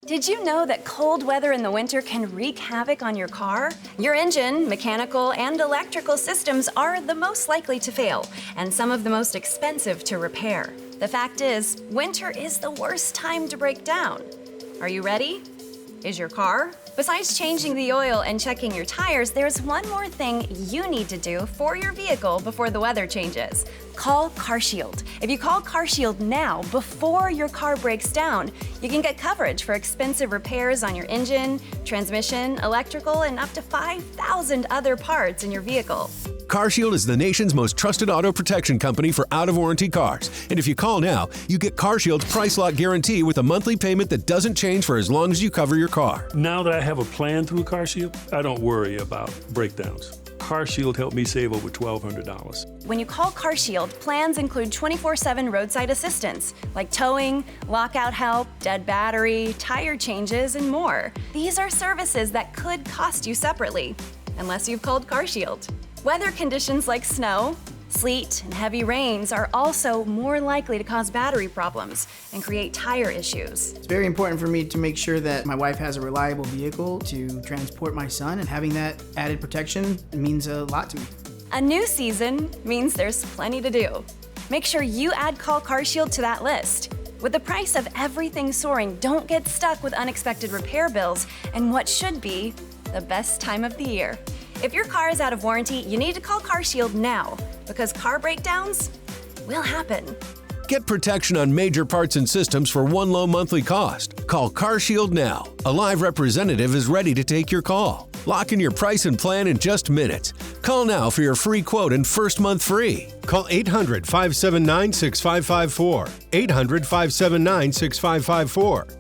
Did you know that cold weather in the winter can wreak havoc on your car? Your engine, mechanical, and electrical systems are the most likely to fail, and some of the most expensive to repair. The fact is, winter is the worst time to break down. Are you ready? Is your car? Besides changing the oil and checking your tires, there's one more thing you need to do for your vehicle before the weather changes. Call CarShield. If you call CarShield now, before your car breaks down, you can get coverage for expensive repairs on your engine, transmission, electrical, and up to 5,000 other parts in your vehicle. CarShield is the nation's most trusted auto protection company for out-of-warranty cars. And if you call now, you get CarShield's price lock guarantee with a monthly payment that doesn't change for as long as you cover your car. Now that I have a plan through CarShield, I don't worry about breakdowns. CarShield helped me save over $1,200. When you call CarShield, plans include 24/7 roadside assistance, like towing, lockout help, dead battery, tire changes, and more. These are services that could cost you separately, unless you've called CarShield. Weather conditions like snow, sleet, and heavy rains are also more likely to cause battery problems and create tire issues. It's very important for me to make sure that my wife has a reliable vehicle to transport my son, and having that added protection means a lot to me. A new season means there's plenty to do. Make sure you add Call CarShield to that list. With the price of everything soaring, don't get stuck with unexpected repair bills and what should be the best time of the year. If your car is out of warranty, you need to call CarShield now, because car breakdowns will happen. Get protection on major parts and systems for one low monthly cost. Call CarShield now. A live representative is ready to take your call. Lock in your price and plan in just minutes. Call now for your free quote and first month free. Call 800-579-6554. 800-579-6554.